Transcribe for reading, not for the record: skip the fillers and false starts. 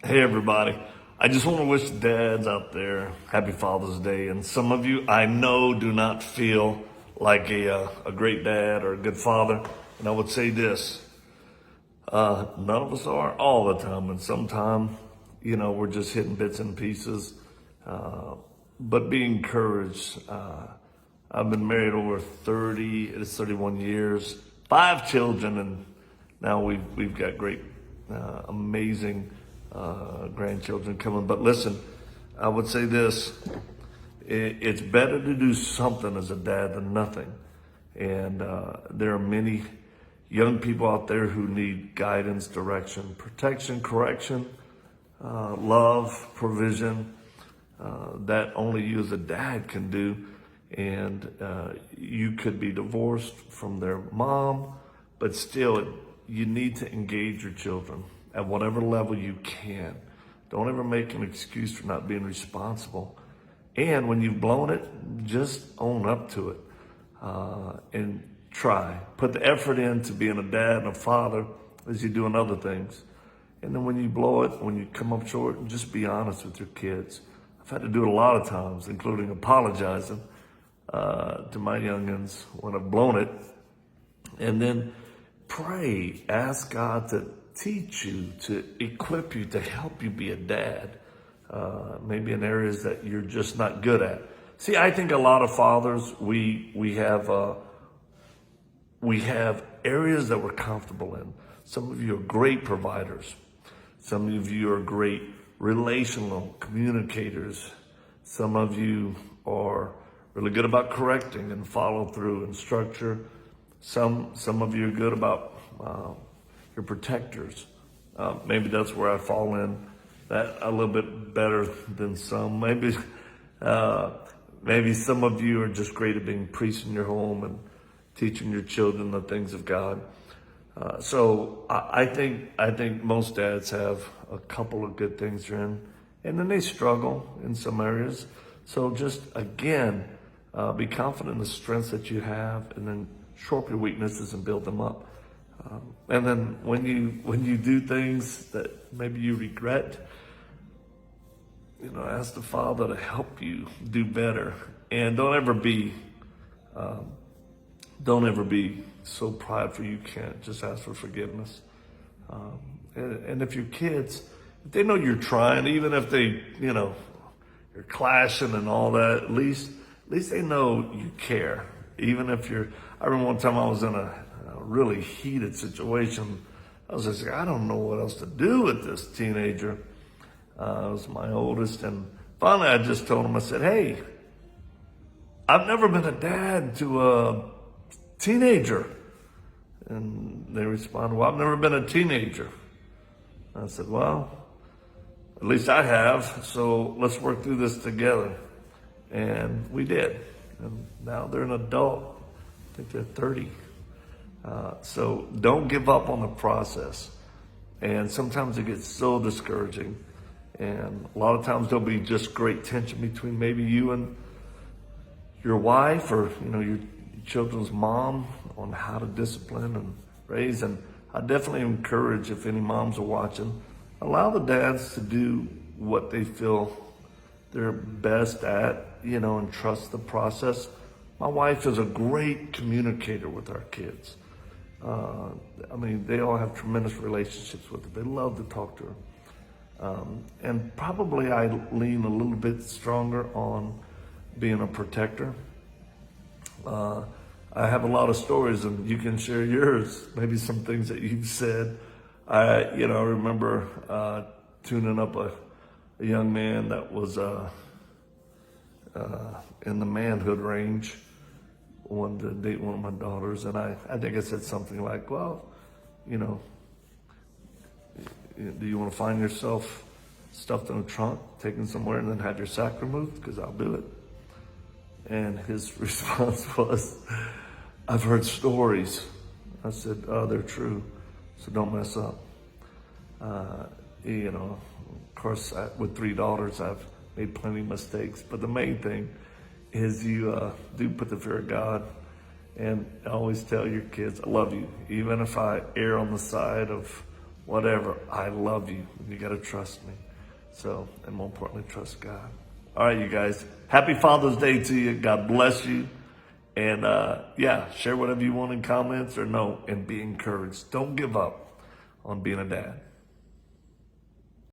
Hey everybody. I just want to wish dads out there happy Father's Day. And some of you I know do not feel like a great dad or a good father. And I would say this, none of us are all the time. And sometimes, we're just hitting bits and pieces. But be encouraged. I've been married over 31 years, 5 children, and now we've got great, amazing grandchildren coming. But listen, I would say this: it's better to do something as a dad than nothing. And there are many young people out there who need guidance, direction, protection, correction, love, provision that only you as a dad can do. And you could be divorced from their mom, but still you need to engage your children at whatever level you can. Don't ever make an excuse for not being responsible. And when you've blown it, just own up to it and try. Put the effort into being a dad and a father as you do in other things. And then when you blow it, when you come up short, just be honest with your kids. I've had to do it a lot of times, including apologizing to my youngins when I've blown it. And then pray, ask God to teach you, to equip you, to help you be a dad, maybe in areas that you're just not good at. See, I think a lot of fathers, we have areas that we're comfortable in. Some of you are great providers. Some of you are great relational communicators. Some of you are really good about correcting and follow through and structure. Some of you are good about your protectors. Maybe that's where I fall in that a little bit better than some. Maybe some of you are just great at being priests in your home and teaching your children the things of God. So I think most dads have a couple of good things they're in, and then they struggle in some areas. So just again, be confident in the strengths that you have, and then shore up your weaknesses and build them up. And then when you do things that maybe you regret, ask the Father to help you do better. And don't ever be so prideful you can't just ask for forgiveness. And if your kids, if they know you're trying, even if they, you're clashing and all that, at least they know you care. Even if I remember one time I was in a really heated situation. I was just like, I don't know what else to do with this teenager. It was my oldest. And finally I just told him, I said, hey, I've never been a dad to a teenager. And they responded, well, I've never been a teenager. I said, well, at least I have. So let's work through this together. And we did. And now they're an adult. I think they're 30. So don't give up on the process. And sometimes it gets so discouraging. And a lot of times there'll be just great tension between maybe you and your wife or, your children's mom on how to discipline and raise. And I definitely encourage, if any moms are watching, allow the dads to do what they feel they're best at, and trust the process. My wife is a great communicator with our kids. They all have tremendous relationships with her. They love to talk to her. And probably I lean a little bit stronger on being a protector. I have a lot of stories, and you can share yours, maybe some things that you've said. I remember tuning up a young man that was in the manhood range, wanted to date one of my daughters, and I think I said something like, well, do you want to find yourself stuffed in a trunk, taken somewhere, and then have your sack removed? Because I'll do it. And his response was, I've heard stories. I said, oh, they're true, so don't mess up. Of course, with 3 daughters, I've made plenty of mistakes, but the main thing is you do put the fear of God. And I always tell your kids, I love you. Even if I err on the side of whatever. I love you. You got to trust me. So, and more importantly, trust God. All right, you guys. Happy Father's Day to you. God bless you. And yeah, share whatever you want in comments or no, and be encouraged. Don't give up on being a dad.